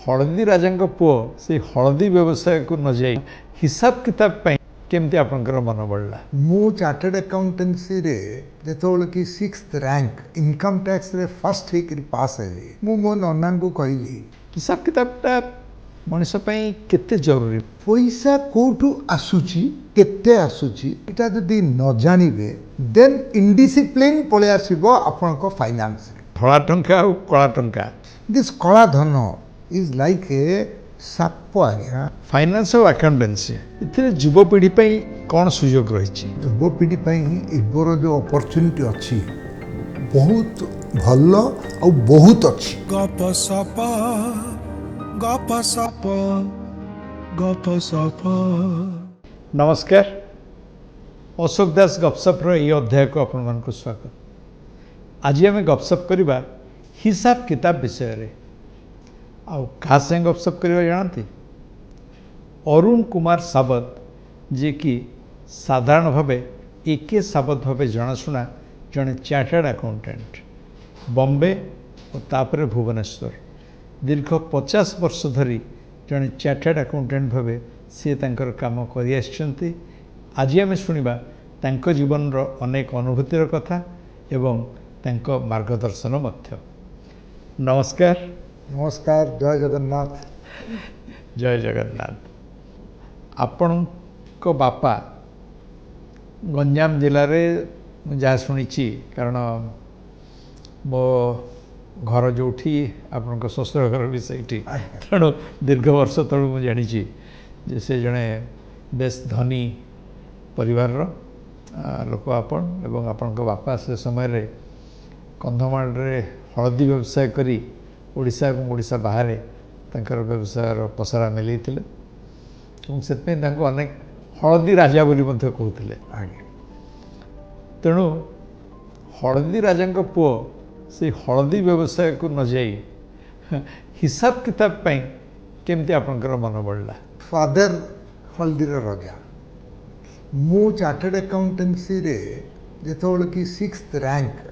हलदी राजा पुओ से हलदी व्यवसाय को न जाई हिसाब किताब केमती आपनकर मन बढ़ला। मु चार्टर्ड अकाउंटेंसी रे जेतोल कि 6th रैंक इनकम टैक्स रे फर्स्ट हे पास है मु मो नन्ना को कहली हिसाब किताबटा मनुष्य केते जरूरी। पैसा कोठू आसुची केते आसुची एटा जदि न जानिबे देन इनडिसिप्लिन पळे आसीबो आपनको फाइनेंस रे। धला टंका और कला टंका दिस कला धन इज लाइक ए साप आज्ञा। फाइनेंस और अकाउंटेंसी इथिरे युवपीढ़ी कौन सुजोग रही। युवपीढ़ी इबर जो अपॉर्चुनिटी अच्छी बहुत भल और बहुत अच्छी। गप सप गप सप गप सप। नमस्कार, अशोक दास गपसप ये अध्याय को आपण मानक स्वागत। आज आम गपसप करवा हिसाब किताब विषय रे। आउ क्या संग गपसप करवा जानती अरुण कुमार सावत जे कि साधारण भाव एके सावत भाव जनाशुना जड़े चार्टर्ड अकाउंटेंट बॉम्बे और तापर भुवनेश्वर दीर्घ 50 वर्ष धरी जड़े चार्टर्ड अकाउंटेंट भाव सी तांकर काम कर। आज आम शुणा तांको जीवन रो अनेक अनुभूतिर कथा एवं तांको मार्गदर्शन मध्य। नमस्कार। नमस्कार, जय जगन्नाथ। जय जगन्नाथ। आपण को बापा गंजाम जिले में जहाँ शुणी कारण मो घर जो आपण शशुर घर भी सही तेणु दीर्घ वर्ष तलू मुझे जानी से जड़े बेस धनी परिवार लोक आपण एवं आपण बापा से समय रे कंधमाल रे हलदी व्यवसाय करी ओडिशा और ओडिशा बाहर तांकर व्यवसाय पसरा मिलते से अनेक हलदी राजा बोली कहते। तेणु हलदी राजा पुओ से हलदी व्यवसाय को न जाई हिसाब किताब केमती आपनकर मन बढ़ला। फादर हल्दी राजा मु चार्टर्ड अकाउंटेंसी रे जेतोल कि 6th रैंक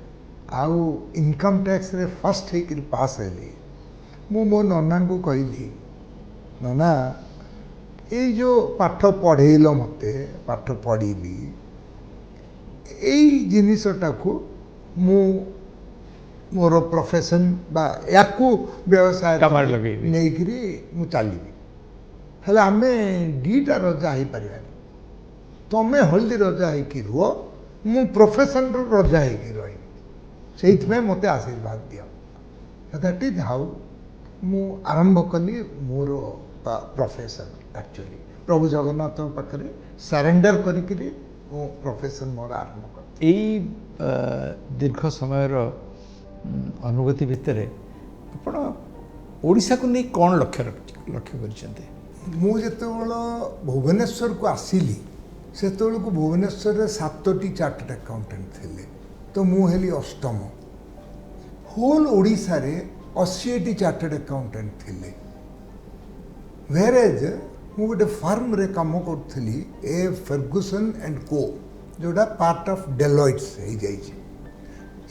आउ इनकम टैक्स रे फर्स्ट हे पास है मु मो नन्ना को कहली नना ये जो पाठ पढ़ेल मते पाठ पढ़ी जिनसटा को मु मोर प्रोफेशन बा याकू व्यवसाय नहीं मु चलि हेले आमे दीटा रजा हो पार तमें हल्दी रजा हो मु प्रोफेशन रजा हो रही मत आशीर्वाद दियो। दैट इज हाउ मु आरंभ कली मोर प्रोफेशन एक्चुअली प्रभु जगन्नाथ पाखे सरेंडर करी मो प्रोफेशन मोर आरंभ कर। यही दीर्घ समय अनुभूति भितर आपण ओडिशा को नहीं कौन लक्ष्य कर मुझे भुवनेश्वर को आसिली से को भुवनेश्वर रे 7टी चार्टर्ड अकाउंटेंट थे तो मुझे अष्टम होल ओडिशा रे 80टी चार्टर्ड अकाउंटेंट थे वेरेज मु गोटे फार्म रे काम करी ए फर्गुसन एंड को जोड़ा पार्ट ऑफ डेलॉइट्स हो जाइए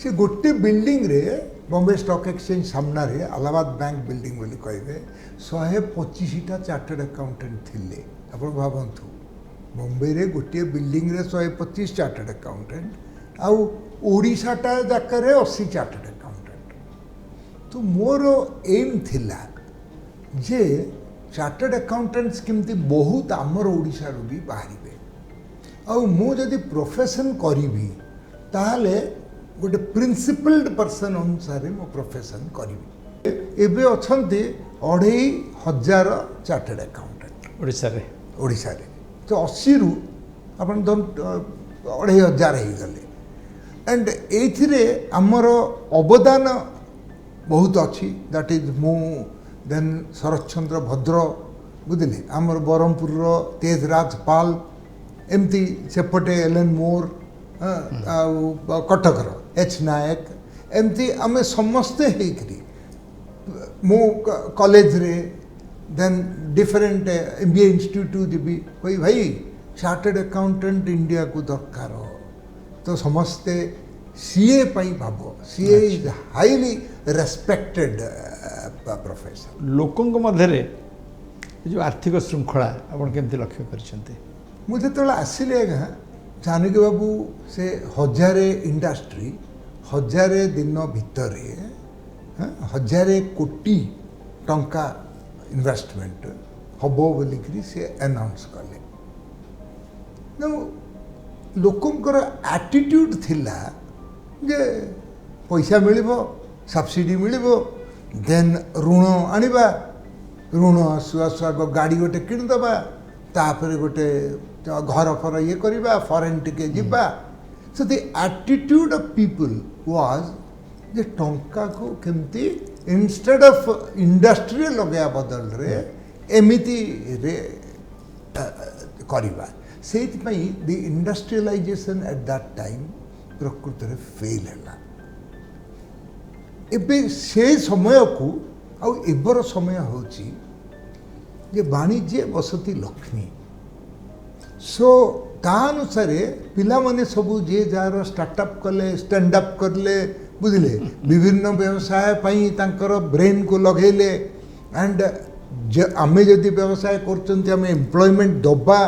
से गोटे बिल्डिंग रे बॉम्बे स्टॉक एक्सचेंज सामना रे अलाहाबाद बैंक बिल्डिंग बोली कहे 125टा चार्टर्ड अकाउंटेंट थे। आप भावतु बॉम्बे रे गोटे बिल्डिंग रे 125 चार्टर्ड अकाउंटेंट आउ ओडिशाटा जाकर 80 चार्टर्ड अकाउंटेंट। तो मोर एम थिला जे चार्टर्ड अकाउंटेंट्स केमती बहुत आमर ओडिशा रो भी बाहरिबे आउ मु जदि प्रोफेशन करी ताहले गोटे प्रिंसिपल्ड पर्सन अनुसार मो प्रोफेशन करी। एबे अछंती 2500 चार्टर्ड अकाउंटेंट ओडिशा रे तो 80 रु अपन 2500 हो गले एंड एथिरे आमर अवदान बहुत अच्छी। दैट इज मु देन शरतचंद्र भद्र बुझे आमर बरहमपुर तेजराज पाल एमती सेपटे एलन मोर कटकर एच नायक एमती आम समस्ते मो कॉलेज रे देन डिफरेंट MBA इंस्टीट्यूट जीवी कोई भाई चार्टर्ड अकाउंटेंट इंडिया को दरकार तो समस्ते CA भाव CA is highly respected profession लोकंक मध्यरे जो आर्थिक श्रृंखला आपण केमती लक्ष्य करछन्ते मुझे तो आसिले आज्ञा जानकी बाबू से हजारे इंडस्ट्री हजारे दिन भितर हजारे कोटी टंका इन्वेस्टमेंट हम बोलिकी से अनाउंस कले लोकंकर एटीट्यूड थिला जे पैसा मिलिबो सब्सिडी मिलिबो देन ऋण आनिबा ऋण आसु आसु आग गाड़ी गोटे किणिदबा तापर गोटे घर फर ये करवा फरेन टिके जिबा so the attitude of people was जे टंका को केमती इंस्टेड ऑफ इंडस्ट्री लगे बदल रे एमिति रे करवा से the industrialisation at that time प्रकृत रे फेल है एबे से समय को आउ एबर समय होची जे वाणिज्य बसती लक्ष्मी सो ता अनुसार पिला माने सबू जे जार स्टार्टअप कले स्टैंड अप करले बुझले विभिन्न व्यवसाय पई तांकर ब्रेन को लगेले एंड आमे जदि व्यवसाय करचंती आमे एम्प्लॉयमेंट दबा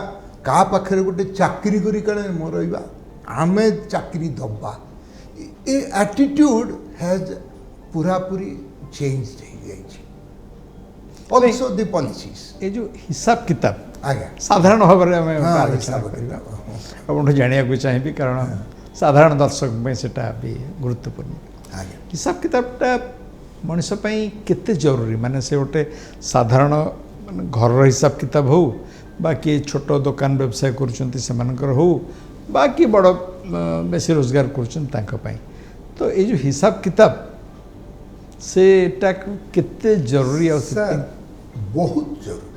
का पाखरे गोटे चाकरी करी कणे मोरइबा आमे चाकरी दबा ए एटीट्यूड हैज पूरा पूरी चेंज हो जाइए ऑल्सो द पॉलिसीज ये जो हिसाब किताब आज्ञा साधारण भाव में आम हाँ, आलोचना हिसाब करवा किताब। आपको जाना चाहिए कारण साधारण दर्शक में सेटा भी गुरुत्वपूर्ण आज्ञा हिसाब किताबटा मनीषपाई केते जरूरी माने से गोटे साधारण माने घर हिसाब किताब हो बाकी छोट दुकान व्यवसाय कर हो बाकी बड़ बेसी रोजगार कर तो ये जो हिसाब किताब सेटा केते जरूरी आ सर बहुत जरूरी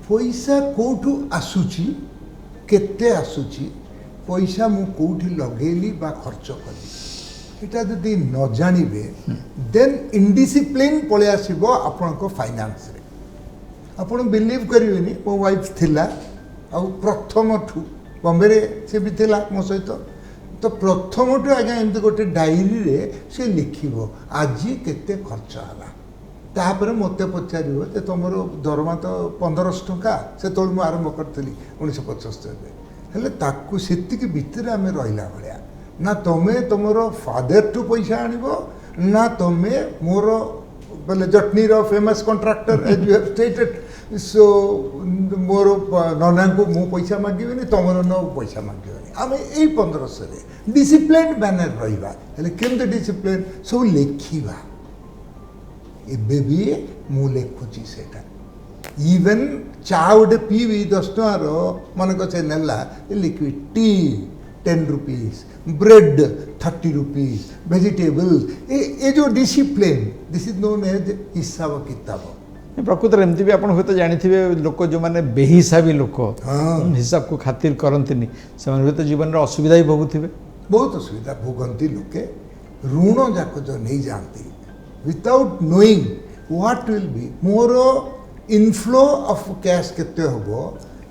पैसा कोठू आसुची केते आसुची पैसा मु कोठी लगेली बा खर्च कली एटा जदि न जानिबे देन इनडिसिप्लिन पळे आसीबो आपनको फाइनेंस रे आपण बिलीव करिवेनी मो वाइफ थिला आ प्रथम ठू बॉम्बे रे से भी थिला मो सहित तो प्रथम ठू आज्ञा एमती गोटे डायरी रे से लिखिबो आज केते खर्च हला तापर मत पचार जे तुम दरमा तो 1500 टंका से मुझे आरंभ करी 1975 हेल्ले ताकू सेतिकी भितर आम रहा भाया ना तुम्हें तुम फादर टू पैसा आणबो ना तुम्हें मोर बोले जटनी famous contractor as you have stated so मोर नना को मु पैसा मागिबेनी तुम न पैसा मागिबेनी आम यही 1500 डिसिप्लिन बैनर रहा केमती डिसिप्लिन सब लिखा एबे भी मु लिखुची सेटा इवन चा गोटे पीबी 10 टंकार मन कसे नेला लिखी tea 10 rupees bread 30 rupees vegetables ए जो discipline this is known as हिसाब किताब प्रकृत एमती भी आप जानी लोक जो मैंने बेहिसाबी लोक हाँ। हिसाब को खातिर करती से जीवन में असुविधा ही भोगुवे बहुत असुविधा भोगती लोके ऋण जाक जो नहीं जानती without knowing what will be more inflow of cash केते होबो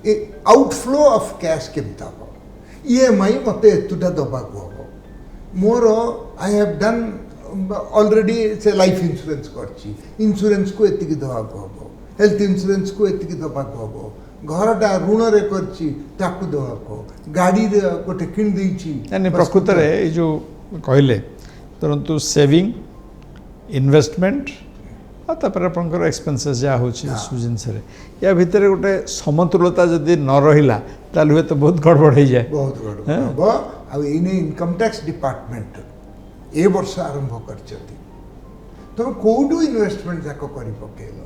ए आउटफ्लो ऑफ कैश केमता हो ईएमआई मते एतुटा दबा को होबो मोर आई हैव डन ऑलरेडी से लाइफ इंश्योरेंस करछि इंश्योरेंस को एतिकी दबा को होबो हेल्थ इंश्योरेंस को एतिकी दबा को होबो घरटा ऋण रे करछि ताकू दबा को गाड़ी रे गोटे किन देछि प्रकृत रे जो कहले तुरंतु सेविंग इन्वेस्टमेंट आपर एक्सपेंसेस जहाँ हो जिनस या भितर गोटे समतुलता जदि न रहा ताल हुए तो बहुत गड़बड़ हो जाए बहुत गड़बड़ हम आने इनकम टैक्स डिपार्टमेंट ए वर्ष आरंभ कर तुम कौटू इन्वेस्टमेंट जाक कर पकेल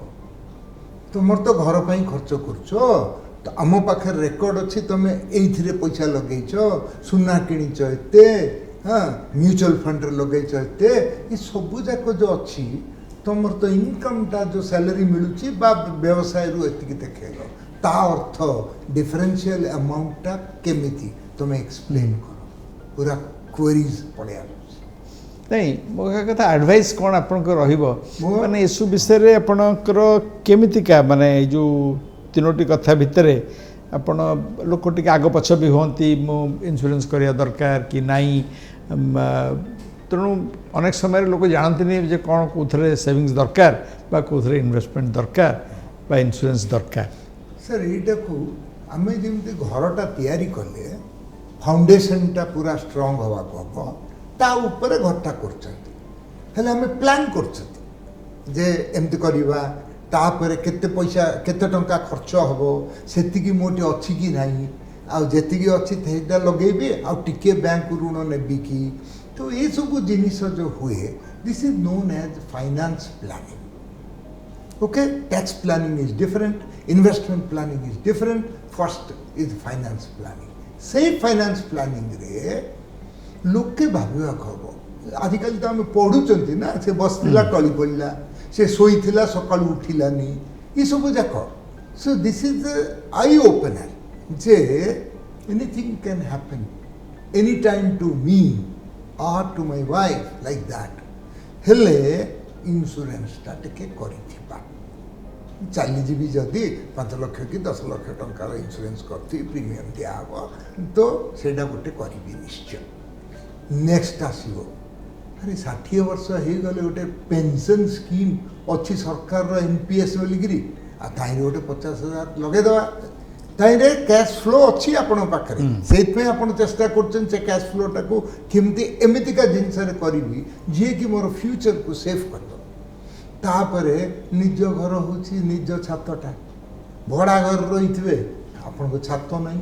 तुम तो घर पर खर्च कर आम पाखे रेकर्ड अच्छी तुम ये पैसा लगेच सुना किच एते हाँ म्यूचुअल फंड रे लगेच एते ये सबू जाक जो अच्छी तुम तो इनकम टा जो सैलरी मिलूची बा व्यवसाय रु एतिकी देखेल ता अर्थ डिफरेंशियल अमाउंट टा केमिति तुम एक्सप्लेन करो पूरा क्वेरीज पड़े नहीं मो कथा एडवाइस कौन आपको माने यसु विषय रे आपणकर केमितिका माने जो तीनोटी कथा भितर आपण लोक टिके आग पछ भी होती मो इंश्योरेंस करिया दरकार कि नहीं तेणु अनेक समय लोक जानते जे कौन कौन सेविंग्स दरकार बा कौन इन्वेस्टमेंट दरकार बा इंश्योरेंस दरकार सर यटा को आम जमी घरटा तैयारी कले फाउंडेशनटा पूरा स्ट्रंग हवा हम ता ऊपर घरटा कर प्लान करमती करवा तापर केते पैसा केते टंका खर्च हम से मोटे अच्छी कि नहीं आती अच्छी लगेबी आके बैंक ऋण नेबी कि तो ये सब जिनिस जो हुए this is known as finance planning okay tax planning is different investment planning is different first is finance planning से फाइनेंस प्लानिंग रे लोक के भाविया खब आजिकल तो आम पढ़ुंट ना से बसला टली पड़ा से शोला सका उठिलानी ये सब जाक so this is eye opener जे anything can happen any time to me or to my wife like that हेले इंश्योरेंस टे कर चलीजी जदि 5 लाख कि 10 लाख टंकार इंश्योरेंस करती प्रीमियम दिहब तो सेटा गोटे करी निश्चय नेक्स्ट आसो अरे 60 वर्ष हो गले गोटे पेंशन स्कीम अच्छी सरकार एनपीएस बोलिकी ताई गोटे 50,000 लगेदवा ताइरे कैश फ्लो अच्छी आपण पाखे से आप चेष्टा कर कैश फ्लोटा को केमती एमतीका जिनस करी जी कि मोर फ्यूचर को सेफ कर निज घर हूँ निज छातटा भड़ा घर रही थे आपण को छात ना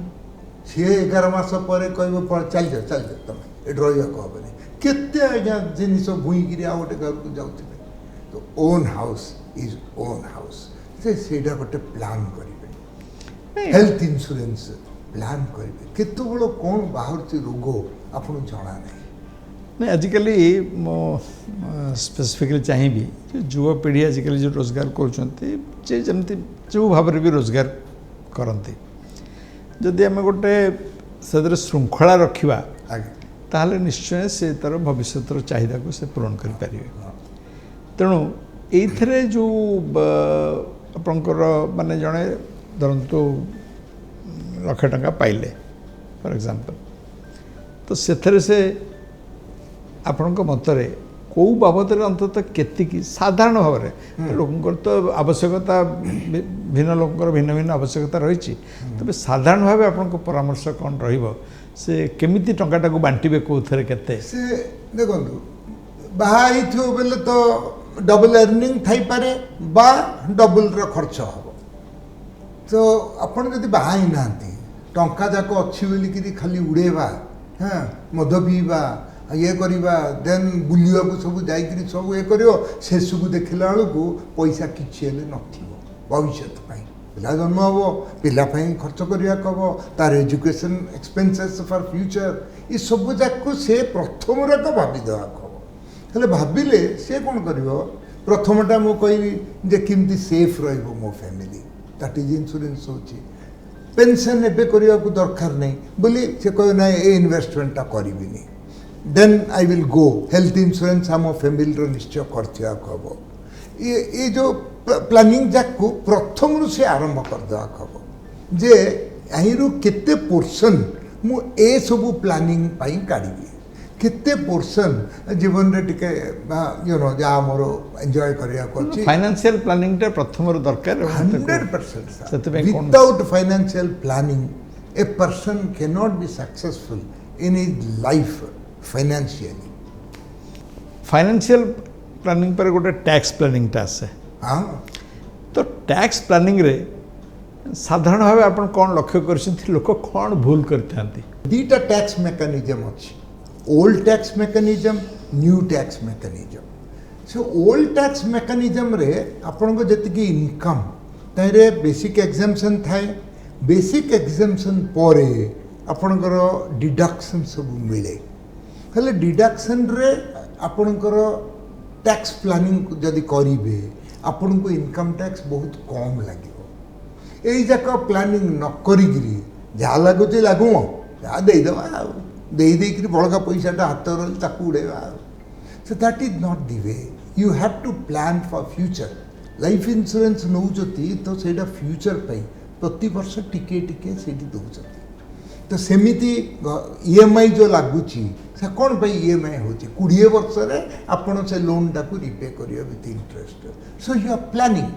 सी 11 मास पर कह चल जा तुम ये रहा हेनी केते आज्ञा जिनिस भूईकि आ गए घर को जाऊे तो own house is own house से गोटे प्लान करेंगे हेल्थ इंश्योरेंस प्लान करेंगे केत बड़ कौन बाहर रोग आपको जना नहीं आजिकल मो स्पेसिफिकली चाहिए युवपीढ़ी आजिकल जो रोजगार करमती जो भाव भी रोजगार करती जदि आम गोटे से श्रृंखला रखा ताहले निश्चय से तार भविष्य चाहिदा को से पूरण करें तेणु ये जो आपंकर माने जड़े धरतु लाख टंका पाइले फॉर एग्जांपल तो से आपण मतरे कौ बाबद अंततः केतिकी साधारण भाव में लोक तो आवश्यकता भिन्न लोक भिन्न भिन्न आवश्यकता रही तबे साधारण भाव आपन परामर्श कौन से केमिति टंकाटा को बांटिबे कोथरे केते से देखंतु बाहा बेले तो डबल अर्निंग थाई पारे बा डबल रो खर्च हो तो आपड़ जब बाहर ना टंका जाक अच्छी बोलिकी खाली उड़ेबा हाँ मद पीवा ये करवा देन बुलिया सब जा सब ये कर शेष को देखला बेलू पैसा किसी भविष्य पिला जन्म हम पिलापाई खर्च करने हम तार एजुकेशन एक्सपेंसेस फॉर फ्यूचर ये सब जाक से प्रथम रक भावीदेवा हम हेल्ले भाविले सी कौन कर प्रथमटा मु कहि केमती सेफ रो फैमिली दैट इज इंश्योरेंस होची पेंशन एबे करने को दरकार नहीं बोली से कह ना ये इन्वेस्टमेंटा करी then I will go health insurance आम फैमिली रो निश्चय करथिया हम ये जो प्लानिंग जाक को प्रथम से आरंभ करदेवा हम जे यही केते पोर्शन मु ए सब प्लानिंग पाई काढ़ी केते पोर्शन जीवन रे टिके यू नो जा मोर एंजॉय करिया कोची फाइनेंशियल प्लानिंग टा प्रथम रो दरकार 100% without financial planning a person can not be successful in his life financially financial planning पर गोटे टैक्स प्लानिंग टा आसे हाँ तो टैक्स प्लानिंग रे साधारण भाव आपण कौन लक्ष्य करछथि लोक कौन भूल करथांती दीटा टैक्स मेकानिज्म अछि old tax mechanism new tax mechanism so old tax mechanism रे आपण को जति इनकम तारे बेसिक एग्जाम्पशन थाए बेसिक एग्जाम्पशन परे आपणकर डिडक्शन सब मिले हेले डिडक्शन रे आपणकर टैक्स प्लानिंग जदि करिवे आपण को इनकम टैक्स बहुत कम लगे यही जाक प्लानिंग न करी जहाँ लगुच लगू जहाँ देदेवा देकर बड़का पैसाटा हाथ रही उड़ेवा so that is not the way you have to plan for future life insurance नौचती तो सेटा फ्यूचर पाई प्रति वर्ष टिके टिके से दौरान तो सेमिति ईएमआई जो लगुच से कौन पे ईएमआई होची 20 वर्ष रे आपण से लोन टाको रिपे करियो with interest so you are planning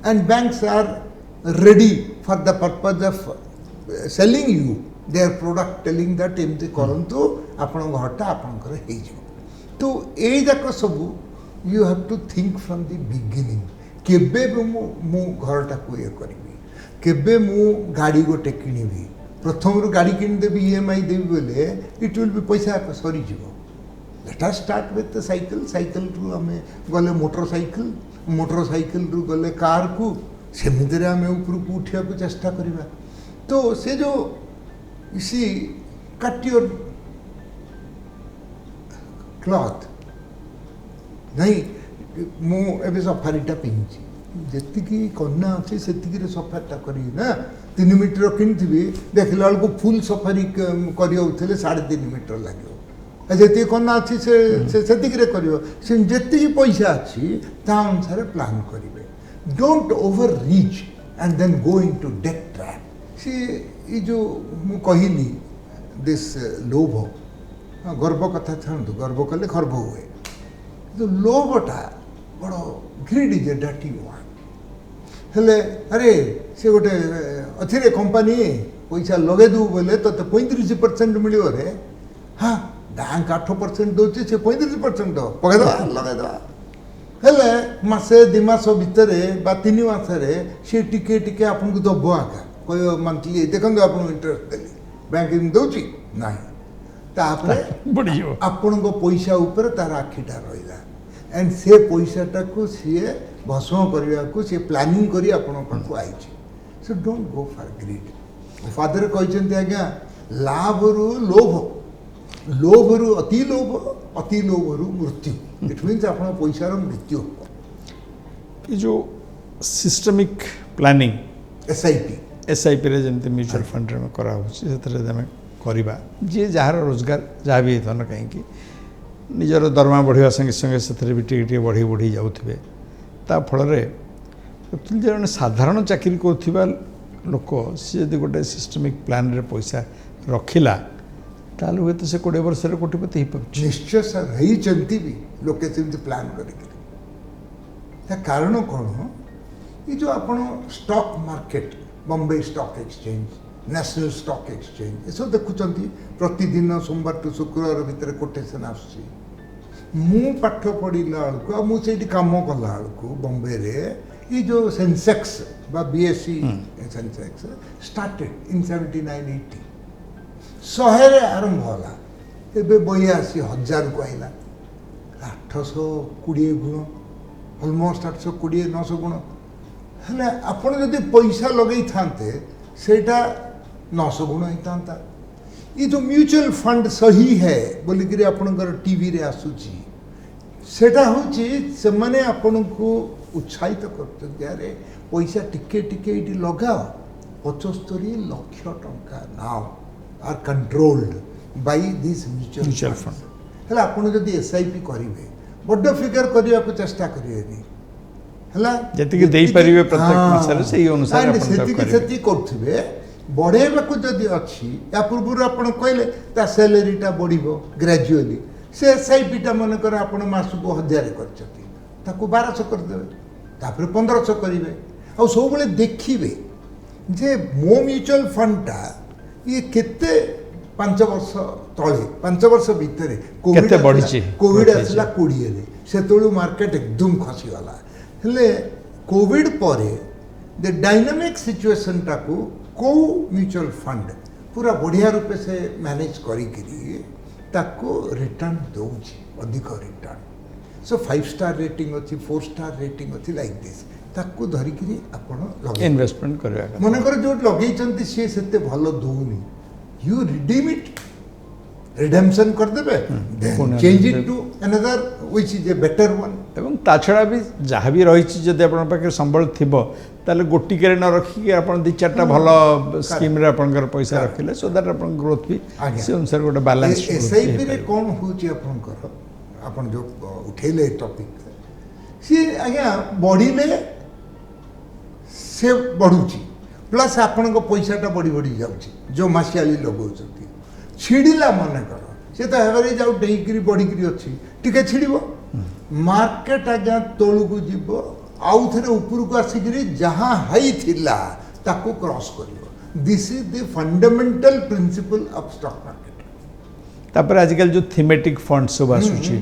and banks are ready for the purpose of selling you their product telling that एमती करंतु आपण घरटा आपनकर हे जो तो ए जाक सब you have to think from the beginning केबे मु घरटा को ये करिवि केबे मु गाड़ी गोटे किनिबि प्रथम रु गाड़ी किन देबी ईएमआई देबी बोले इट विल बी पैसा सरी जीवो let us start with cycle cycle रु हमें गले मोटरसाइकिल रु गले कार को सेमिति रे हमें ऊपर को उठिया को चेष्टा करिबा तो से जो इसी कट योर क्लॉथ नहीं मु एबे सफारीटा पिंची जेतिकी कन्या अच्छी से सफारीटा करी ना 3 मीटर किनी देखला बेलू फुल सफारी करें 3.5 मीटर लगे जी कन्या अच्छी से जी पैसा अच्छी ता अनुसार प्लान करेंगे don't overreach and then go into debt trap सी ये जो मु कहली दिस लोभ गर्व कथा छाड़ू गर्व कले खर्व हुए तो लोभटा बड़ grid is a dirty word हेले अरे से गोटे अच्छी रे कंपनी पैसा लगे दू बोले तो 35% मिल रे हाँ बैंक 8% दूसरी से 35% दो पकड़ लगे हेले मसे 2 मास भितर 3 मास सी टिके टिके आपन को दब आका कह मंथली देखो आप इंटरेस्ट देली बैंक दौची ना तापर आपण पैसा उपर तार आखिटा रहा एंड से पैसाटा को सी भस्म करने को सी प्लानिंग करी आपण पाखु आइछि so don't go for greed father कहते आज्ञा लाभरु लोभरु अति लोभरु मृत्यु इट मीन्स आपण पैसार मृत्यु ये जो सिस्टमिक प्लानिंग एसआईपी रे जमते म्यूचुअल फंड रे करा होछि सेतरे हमें करबा जे जहार रोजगार जहाँ भी होता ना कहीं निजर दरमा बढ़िया संगे संगे से भी टे बढ़ी जाऊे ता फल जन साधारण चाकरी करुवा लोक सी यदि गोटे सिस्टमिक प्लान रे पैसा रखिला ताल हुए तो से 20 वर्ष कोटिपति हो पार निश्चय सर रही भी लोके प्लान कर कारण कौन ये जो आप stock market Bombay stock exchange national stock exchange ये सब देखुं प्रतिदिन सोमवार टू शुक्रवार भितर कोटेसन आसुची मु पाठ पढ़ला बेलू मुझे कम कला बेलू बॉम्बे रे ये जो सेंसेक्स बा बीएससी सेंसेक्स स्टार्टेड इन 79-80 100 आरंभ होला एबे 82,000 को आइला 820 गुण ऑलमोस्ट 820-900 गुण हेले आपण जदि पैसा लगे थांते सेटा 900 गुण होता ये जो म्यूचुअल फंड सही है बोलिक आपणकर टीवी रे आसुची सेटा होची से माने आपण को उत्साहित करते अरे पैसा टिके टिके ये लगाओ 75 लाख टंका now are controlled by this mutual fund हेला आपण जदि एसआईपी करिवे बड़ फिगर करिया को चेष्टा करिवेनी हेला जति देई परिवे प्रत्येक मासरे सेही अनुसार आपण सेती करथिबे बढ़ेबा को जदि अच्छी या पूर्व आपण कहले ता सैलरीटा बढ़िबो ग्रेजुअली से एसआईपीटा मन कर आपण मास को 1000 करछथि ताको 1200 कर देबे तापर 1500 करिवे आ सब बेले देखिबे जे मो म्यूचुअल फंडटा ये केते 5 वर्ष तळे 5 वर्ष भितरे कोविड आसला 20 रे सेतळु मार्केट एकदम खसी गला हेले कोविड परे द डायनामिक सिचुएशन टाको को म्यूचुअल फंड पूरा बढ़िया रूपे से मैनेज करी ताको रिटर्न दौची अधिक रिटर्न सो 5 स्टार रेटिंग अच्छी 4 स्टार रेटिंग अच्छी लाइक दिस ताको धरिकी आपण इन्वेस्टमेंट करबा मन कर जो लगेइचंती से सेते भलो दोनी यू रिडीम इट रिडेम्पशन कर देबे then change it to another which is a better one एवं ता छड़ा भी जहाँ भी रही जदि आपन पाखे संबल थिबो ताले गोटिके न रखिक आपन 2-4टा भल स्कीम रे आपनकर पैसा रखिले सो दैट आपन ग्रोथ भी से अनुसार गोटे बैलेंस एसआईपी रे कोन होची आपनकर आपन जो उठेले टॉपिक सी आज्ञा बढ़िले से बढ़ुची प्लस आपण पैसाटा बढ़ी बढ़ी जाऊँगी जो मसीआली लगाउछंती छिड़िला मन कर से तो एवरेज आउ डेईकरी बढ़िकी अच्छी टिके छिड़ब मार्केट आज्ञा तलू जीव आउ थे ऊपर को आसिक जहाँ हाई थिला ताको क्रॉस कर this is the fundamental principle of stock market तापर आजकल जो थीमेटिक फंड सब आसुची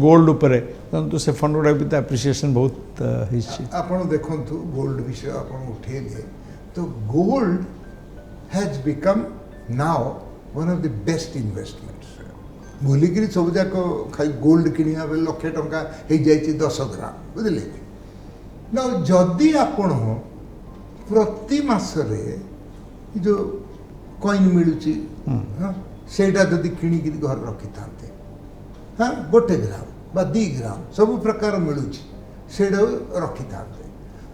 गोल्ड ऊपर तो से फंड गुड़ा भी एप्रिसिएशन बहुत हिस्से आपण देखंतु गोल्ड विषय आपण उठेले तो gold has become now one of the best investments भूलिकी सब जाक खाई गोल्ड किनिया बेले लक्षे टंका हो जाइए 10 ग्राम बुझे ना जदि आपण प्रति मासरे जो कॉइन मिलुची सेटा जदि किणिकी घर रखी था हाँ 1 ग्राम बा 2 ग्राम सब प्रकार मिलुची सेटा रखी था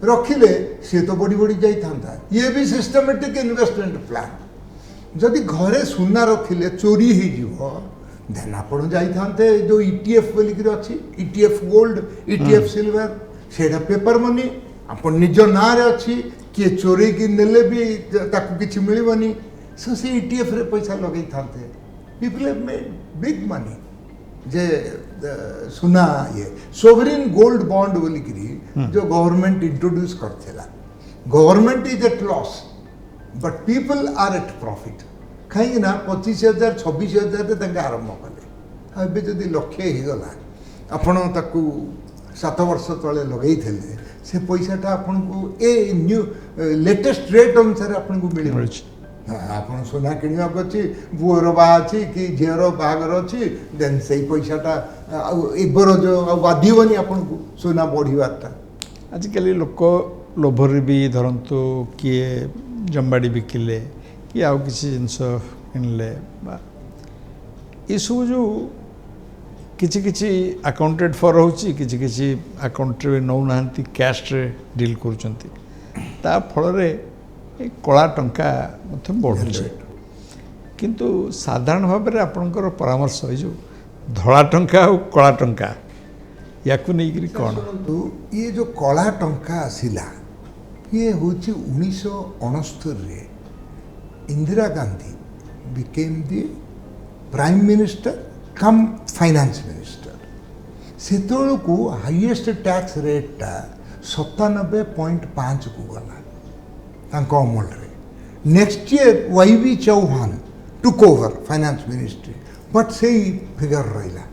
रखिले सी तो बढ़ी बढ़ी जाता ये भी सिस्टमेटिक इन्वेस्टमेंट प्लान जदि घरे सुना रखिले चोरी हो देन आपण जाइथांते जो ईटीएफ बोलिक अच्छी ईटीएफ गोल्ड ईटीएफ सिल्वर सेटा पेपर मनी आपण निज ना रे अच्छी किए चोरी की नेले भी ताकू किछि मिलबनी सो से ईटीएफ रे पैसा लगई थांते people have made big money जे सुना ये सोवरिन गोल्ड बॉन्ड बोलिक जो गवर्नमेंट इंट्रोड्यूस करथिला government is at loss but people are at profit कहीं 25,000 26,000 आरंभ कले अब जदि लक्षे होगला आपण ताकू 7 वर्ष तले लगे से पैसाटा आपन को ए न्यू लेटेस्ट रेट अनुसार आपन को मिल आपन सोना किणवा अच्छी बुअर बा अच्छी कि झीर बाहागर अच्छी देन से पैसाटा एबर जो बाधिबनी आपन को सोना बढ़ीबारटा आजिकल लोक लोभर भी धरतु किए जमबाड़ी बिकिले कि आउ किसी जिनस किनले ये सब जो किछि किछि अकाउंटेड फॉर होची किछि किछि अकाउंट रे नौ नांती कैश रे डील करूचंती ता फल रे कला टंका मथे बढ़ुचे किंतु साधारण भाव में आपनकर परामर्श है जो धला टंका और कला टंका याकु नहीं कौन तो ये जो कला टंका आसिला ये होची 1969 रे Indira Gandhi became the prime minister cum finance minister सेतोल को हाईएस्ट टैक्स रेटा 97.5 को गला तांको अमल रे next year YB Chavan took over finance ministry but से फिगर रहा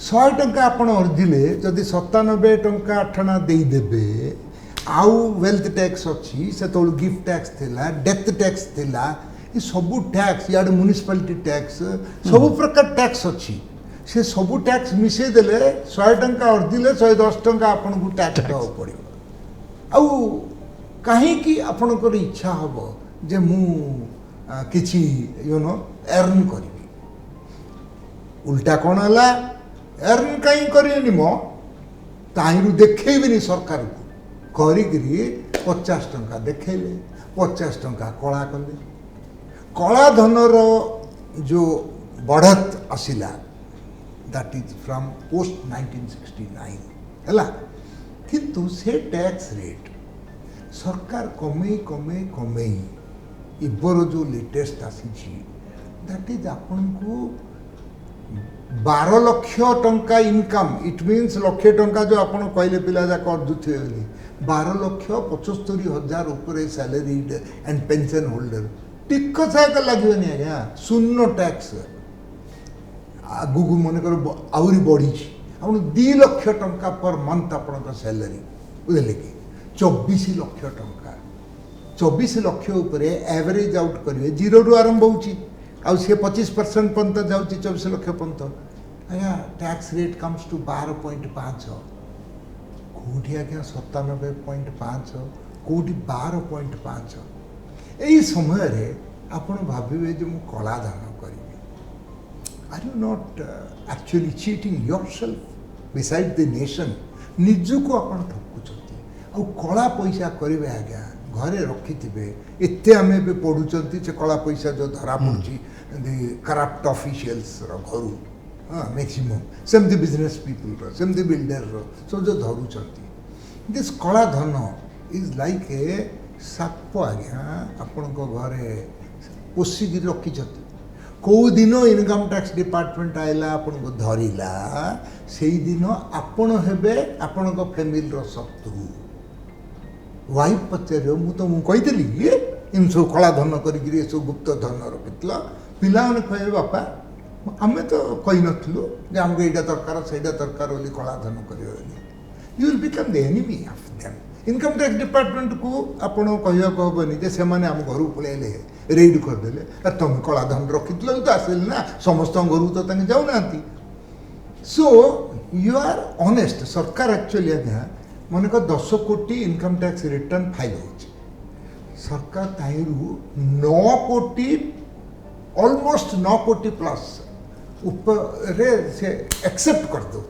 100 टंका आपण अर्जिले जदि 97 टंका 8 आना देदेवे आउ वेल्थ टैक्स अच्छी से गिफ्ट टैक्स थिला डेथ टैक्स थिला ये सबू टैक्स याड म्युनिसिपालिटी टैक्स सबू प्रकार टैक्स अच्छी से सबू टैक्स मिसे देले 100 टंका अर्जिले 110 टंका आपन को टैक्स देवा पड़ो आउ कहीं आपणकर इच्छा हम जे मु किछि यू नो अर्न करी उल्टा कौन है अर्न कहीं करेनि मो ताहिरु देखैबिनी सरकार को करी 50 टंका देखैले 50 टंका कला कले कला धनर जो बढ़त आसिला दैट इज फ्रॉम पोस्ट 1969 हैला किंतु से टैक्स रेट सरकार कमे कमे कमे इबर जो लेटेस्ट आसी दैट इज आपन को 12 लाख टंका इनकम इट मीन्स लक्षे टंका जो आपन कहले पिला जा कर दुथे 12,75,000 ऊपर सैलरी एंड पेंशन होल्डर टिक साक लगनी आज्ञा शून्य टैक्स आगू मन कर आहरी बढ़ी आप 2 लाख टंका पर मंथ आपण सैलरी बुझे कि 24 लाख टंका 24 लाख उपर एवरेज आउट करेंगे जीरो रु आरंभ होची आउ से 25% पर्यंत जाऊँगी 24 लाख पर्यंत आज्ञा टैक्स रेट कम्स टू 12.5 कौटी आज्ञा 97.5 कौटी 12.5 यही समय रे आपण भाविबे जो मु कला दान करी are you not actually cheating yourself beside the nation निजु को आपण ठकुचंती आ कला पैसा करेंगे आज्ञा घरे रखिथे एत आम भी पढ़ुंट से कला पैसा जो धरा पड़ी करप्ट ऑफिशियल्स घर हाँ मैक्सिमम सेमती बिजनेस पीपल सेमती बिल्डर सब जो धरुंट दिस कला धन इज लाइक ए साप आज्ञा आपण घरे पोषिकी रखिछथि कौ दिन इनकम टैक्स डिपार्टमेंट आइला आपन को धरिला से दिन आपण हेबे आपण को फैमिली रो शत्रु वाइफ पचार मु तो मु कहीदेली ये इन सब कला धन करी सब गुप्त धन रखिला पिला माने कहे बापा आमे तो कही नथिलु जे हमके एटा दरकार सेटा दरकार बोली कला धन करियो you will become the enemy of them income tax department को आपण कहया कहबनी जे से माने हम घर पळेले रेड कर देले तुम कला धन रखिथिल तो आसिल ना समस्त घर तो तंगे जाउ नांती सो यू आर ऑनेस्ट सरकार एक्चुअली आज्ञा मन को 10 कोटी इनकम टैक्स रिटर्न फाइल होची सरकार ताइरु 9 कोटी ऑलमोस्ट 9 कोटी प्लस ऊपर से एक्सेप्ट कर दो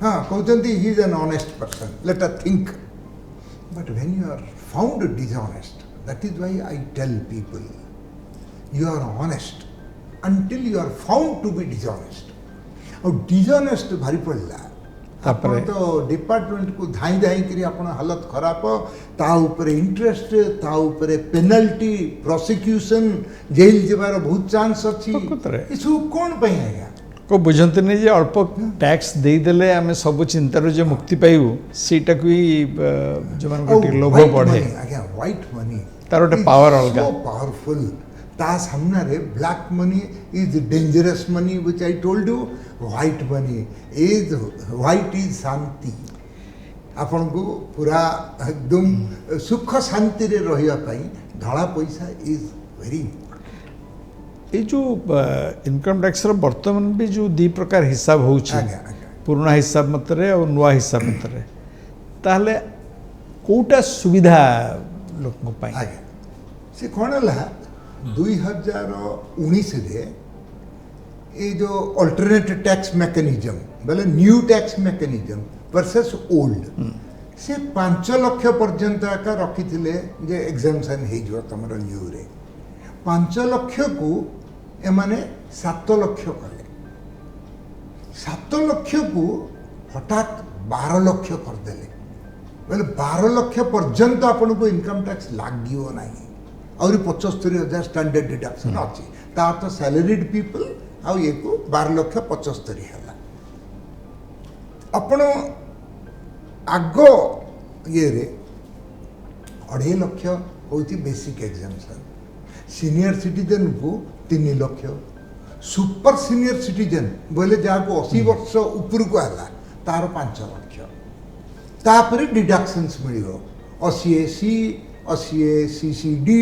हाँ कहते he is an honest person let us think but when you are found dishonest that is why I tell people you are honest until you are found to be dishonest और dishonest भारी पड़ला आपण तो department को धाई धाई करी आपण हालत खराब ता ऊपर इंटरेस्ट ता ऊपर पेनल्टी प्रोसिक्यूशन जेल जबार बहुत चांस अछि इसु कोन पई आया को बुझंत नहीं जे अल्प टैक्स दे देले हमें सब चिंतार जे मुक्ति पाइबू सेटा को जो मन को लोभ बढ़े आज्ञा व्हाइट मनी तार ओटे पावर अलगा सो पावरफुल ता सामने रे black money is dangerous money which I told you white money is white is शांति आपन को पूरा एकदम सुख शांति रे रहिया पई धला पैसा इज वेरी ये जो इनकम टैक्स बर्तमान भी जो दी प्रकार हिसाब हो पुराना हिसाब मतरे और नुआ हिसाब मतरे ताहले कोटा सुविधा लोक पाई आगे से कौन है 2019 रे ये जो अल्टरनेट टैक्स मैकेनिज्म बोले new tax mechanism versus old से 5 लाख पर्यंत का रखी जे एग्जाम्पशन हो तुम न्यू रे 5 लाख को एमाने 7 लाख कले 7 लाख को हठात 12 लाख करदेले बोले 12 लाख पर्यंत आपन को इनकम टैक्स लागियो नहीं और 75,000 स्टैंडर्ड डिडक्शन अच्छी ता तो सैलरीड पीपल आउ ये को 12 लाख 75 है आपण आग ये रे 2.5 लाख होती बेसिक एग्जाम्पशन सीनियर सिटीजन को 3 लाख सुपर सीनियर सिटीजन बोले जहाँ को 80 वर्ष ऊपर को है तार 5 लाख तापर डिडक्शंस मिल 80 CCD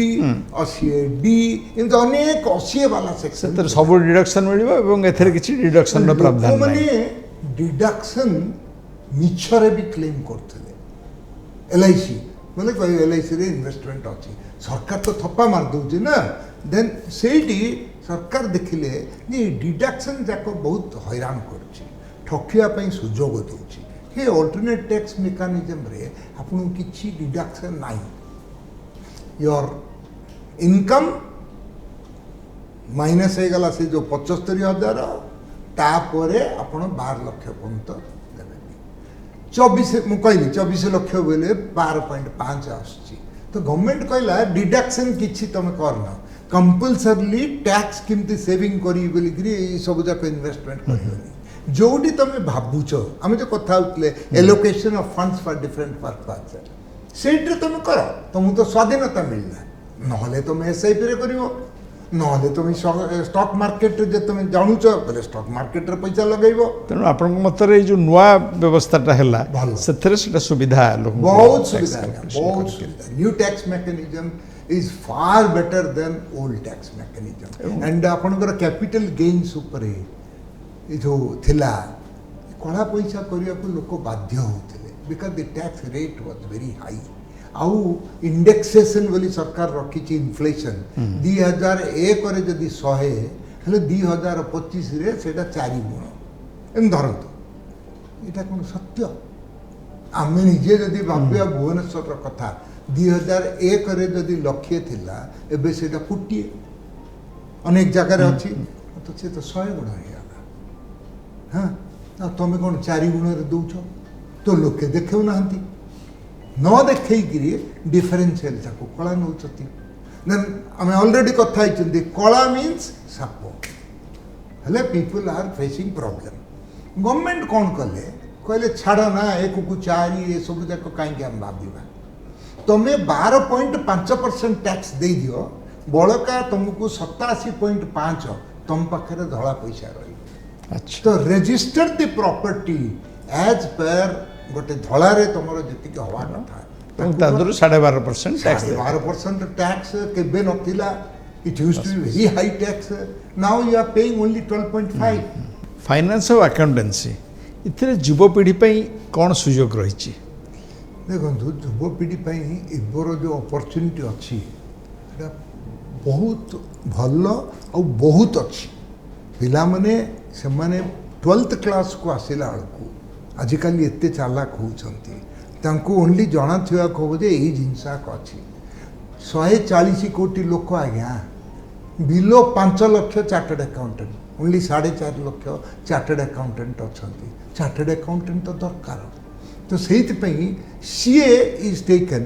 80D इन अनेक 80 वाला सेक्शन सब डिडक्शन मिलिबो एवं एथरे किछि डिडक्शन रो प्रावधान माने डिडक्शन मिछरे भी क्लेम करथले LIC बोले कोई LIC रे इन्वेस्टमेंट अछि सरकार तो थप्पा मार दउछि ना देन सेठी सरकार देखिले जे डिडक्शन जाको बहुत हैरान करछि ठकिया पई सुजोग दउछि हे अल्टरनेट टैक्स मेकानिज्म रे आपन किछि डिडक्शन नाही योर इनकम माइनस हो गला से जो 75,000 तापरे आपण 12 लाख पर्यंत देबे 24 मु कहली 24 लाख बोले 12.5 आछि तो गवर्नमेंट कहला डिडक्शन किछि तमे करना कंपलसरली टैक्स किमती सेविंग करी बोली ग्री सब जाक इन्वेस्टमेंट करियोनी जोडी तमे भाबुचो आमे जो कथा उतले allocation of funds for different purpose सेट्रे तुम कर तुमको तो स्वाधीनता मिलना नहले तुम SIP रे करिवो नहले तुम स्टॉक मार्केट जे तुम जानुच बोले स्टॉक मार्केट रे पैसा लगेइबो तेनु आपन मत रे जो नुआ व्यवस्थाटा हैला सेथरे सेटा सुविधा लोक बहुत सुविधा new tax mechanism is far better than old tax mechanism and आपनकर कैपिटल गेन्स ऊपर जो थिला कला पैसा करिया को लोक बाध्य होते because the tax rate was very high आउ इंडेक्सेशन बोली सरकार रखी इन्फ्लेशन 2001 रे जदि 100 हेले 2025 रे सेटा 4 गुण एम धरंतु एटा कोन सत्य आमे निजे जदि भाबिया भुवनेश्वर कथा 2001 रे जदि लक्ष्य थिला एबे सेटा कोटी अनेक जगह रे अछि तो से तो 100 गुण हो गला हां तुम कौन 4 गुण रे दउछ तो लोके देखौ नाहंती न देखैकिरी डिफरेंशियल ताको कला नौचती देन आम ऑलरेडी कथा होती कला मीन्स साप हेले people are facing problem government कौन कले कहले छाड़ ना एक को चारि ये सब जाक कहीं आम भाविबा तुम्हें 12.5% टैक्स दे दियो बड़का तुमको 87.5 तुम पाखे धला पैसा रही अच्छा तो resistor the property as per गोटे धड़े तुम जी हवा कथा 12.5% टैक्स 12% टैक्स केबे नथिला it used to be very high tax now you are paying only 12.5 finance और अकाउंटेंसी इथिरे युवपीढ़ी कौन सुजोग रही देखो युवपीढ़ी एबर जो अपरच्युनिटी अच्छी बहुत भल आ बहुत अच्छी पिला माने से माने 12th क्लास को आसला बेलू आजिकल एत चालाक होती ओनली जना था कह जे यही जिनसाक अच्छी 140 कोटी लोक आज्ञा below 5 lakh chartered accountant only 4.5 lakh chartered accountant अच्छा चार्टर्ड अकाउंटेंट तो दरकार तो से CA is taken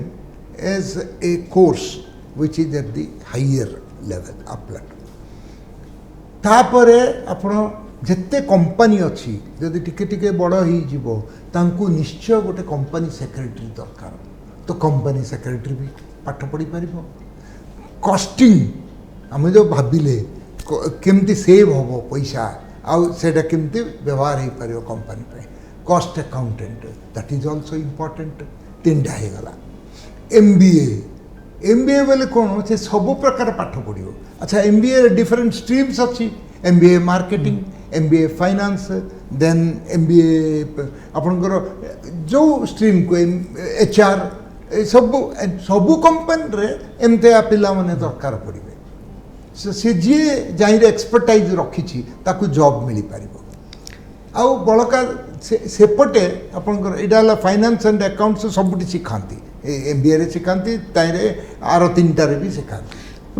as a course which is at the higher level अपलट तापरे आपण जिते कंपनी अच्छी जदि टिके टिके बड़ हो निश्चय गोटे कंपनी सेक्रेटरी दरकार तो कंपनी सेक्रेटरी भी पाठ पढ़ी पार कस्टिंग आम जो भाविले केमती सेव हम पैसा आटा केमती व्यवहार हो पार कंपनी पे cost accountant that is also important 3टा होगला एमबीए बोले कौन से सब प्रकार पाठ पढ़ो अच्छा एमबीए डिफरेंट स्ट्रीम्स अच्छी MBA marketing MBA finance then MBA आपणकर जो स्ट्रीम को एचआर सब कंपनी रे एमती पिला माने दरकार पड़े से जी जहाँ एक्सपर्टाइज रखी जॉब मिल पार आउ बड़का सेपटे आपंकर यहाँ फाइनेंस एंड अकाउंट्स सबुठी शिखाती एमबीए रे शिखाती ताइरे आर 3टारे भी शिखाती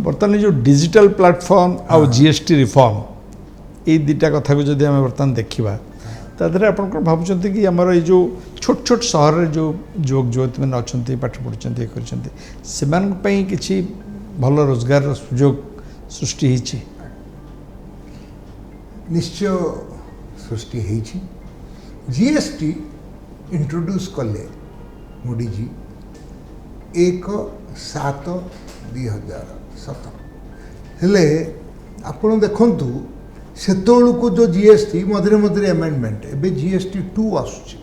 बर्तमान जो डिजिटल प्लेटफॉर्म आउ जीएसटी रिफॉर्म ये दुटा कथा को जब आम बर्तमान देखा तादे आप भावुं कि आमर ये जो छोट छोट सहर जो युवक मैंने अच्छा पाठ पढ़ुं ये किसी भल रोजगार सुजोग सृष्टि होती निश्चय सृष्टि होती जीएसटी इंट्रोड्यूस कले मोदी जी 1/7/2017 हेले आपण देखंतु सेतोळुको जो जीएसटी मधुरे मधुरे अमेंडमेंट एबे जीएसटी 2 आसुची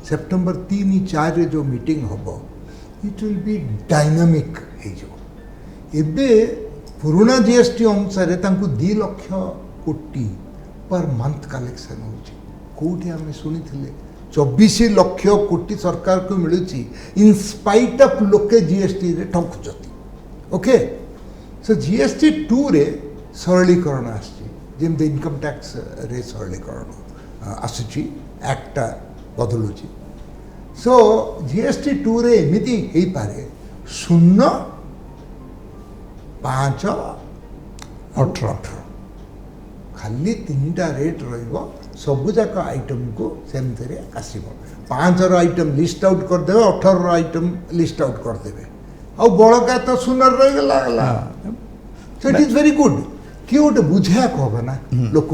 सेप्टेम्बर 3-4 रे जो मीटिंग होबो इट विल बी डायनामिक हे जो एबे पुराना जीएसटी अनुसार 2 लाख कोटी पर मंथ कलेक्शन होची कोठी आम शुणी 24 लाख कोटी सरकार को मिलूँ इन स्पाइट ऑफ लोके जीएसटी रे ठकुचती ओके सो जीएसटी 2 रे सरलीकरण आसमती इनकम टैक्स रे सरलीकरण आसूची एक्टा बदलुची सो जीएसटी 2 रे एमिति हेई पारे 0 5 18 खाली 3टा रेट रहिबो सबुजाक आइटम को सेमती आसब 5 आइटम लिस्ट आउट करदे 18 आइटम लिस्ट आउट करदे आ बड़का तो सुनर रहीगला so it is very good किए गोटे बुझा हम ना लोक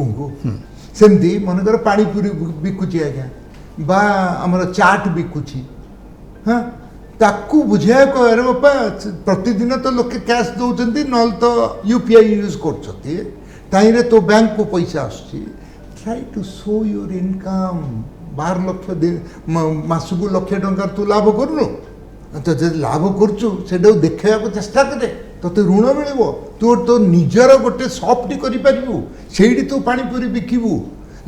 सेमती मनकर पानीपुरी बिकुची आज्ञा बा आमर चाट बिकुची हाँ ताकू बुझा अरे बापा प्रतिदिन तो लोके कैश दौरान ना तो यूपीआई यूज कर तो बैंक को पैसा आसुची try to show your income 12 lakh मासक लक्षे टंका तू लाभ करनु तो जब लाभ करचु से देखा चेष्टा करे तो ऋण मिल तू तो निजर गोटे सॉफ्ट कर तू पानीपुरी बिकबू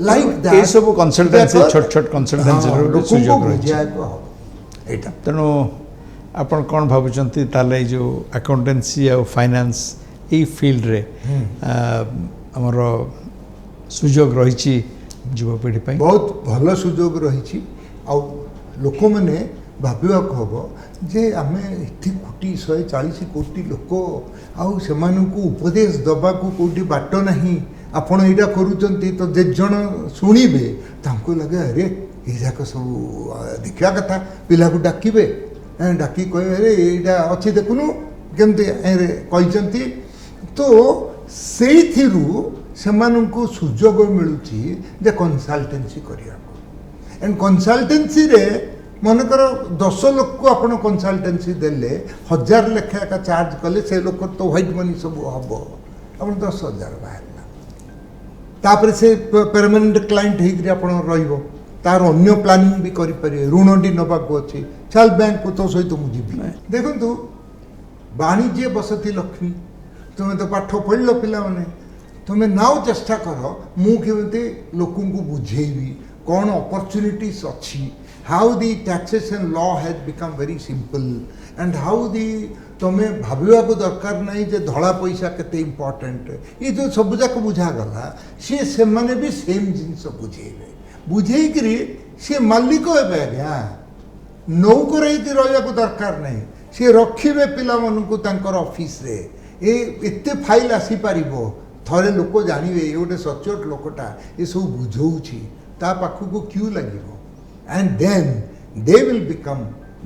लाइक सब कंसल्टेंसी छोट छोट कंसल्टेंसी तेणु आपण कौन भावुंट ताले जो अकाउंटेंसी आ फाइनेंस ये फील्ड रे आमर सुजोग रही युवपीढ़ी बहुत भल सुजोग रही लोक मैंने भाविया हम जे आम ये कोटी 140 कोटी लोक आउ से उपदेश दबा कौटी बाट ना आपण यहाँ करुँच तो जे जन शुणे लगे अरे ये जाक सब देखा कथा पिला को डाकिबे डाकी कहे एटा अच्छी देखुनु केमती कहते तो से सुजोग मिलूची जे कंसल्टेंसी करिया एंड कंसल्टेंसी रे मनकर 10 लोक को आपण कंसल्टेंसी देले 1000 लेखा का चार्ज कले से लोक तो व्हाइट मनी सब हम अपन 10,000 बाहर तापर से परमानेंट क्लाइंट होकर आपण रहिबो तार अन्य प्लानिंग भी करि परिबे ऋणटी नबाक अच्छी चल बैंक को तो सहित मुझे देखु वाणिज्य बसती लक्ष्मी तुम्हें तो पाठ पढ़ल पिला माने तुम्हें नाउ चेष्टा कर मुझे लोक बुझेबी कौन अपॉर्चुनिटीज अच्छी how the taxation law has become very simple and how the तुम्हें भाविया को दरकार नहीं जे धड़ा पैसा केते इम्पोर्टेंट ये जो सब जाक बुझागला सी से माने भी सेम जिनस बुझेबे बुझेकरी सी मालिक हेबे आज्ञा नौकर रहा दरकार नहीं सी रखिबे पिला मानकु तांकर ऑफिस रे एते फाइल आसी पारिबो थरे लोक जानिबे ये गोटे सचोट लोकटा ये सब बुझौछि ता पाखु क्यों लगिबो and then they will become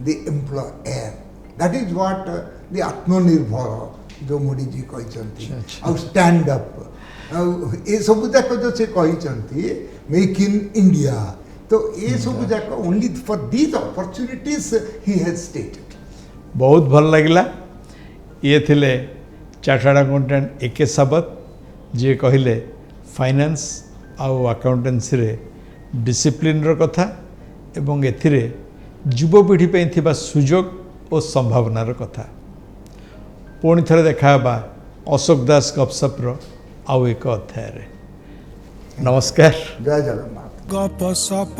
the employer that is what the आत्मनिर्भर जो मोदी जी कहते आ स्टैंड अप ये सब जाक जो से कहते मेक इन इंडिया तो ये सब जाक only for these opportunities he has stated बहुत भल लगिला ये थिले चार्टर्ड अकाउंटेंट ए.के. साबत जी कहले फाइनेंस आउ अकाउंटेंसी रे डिसिप्लिन रो कथा एवं एथिरे युवपीढ़ी पे थिबा सुजोग और संभावनार कथा पुणी थरे देखा अशोक दास गपसप रो आउ एक अध्याय रे नमस्कार जय जगन्नाथ गपसप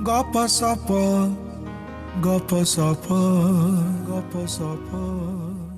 गपसप गपसप गपसप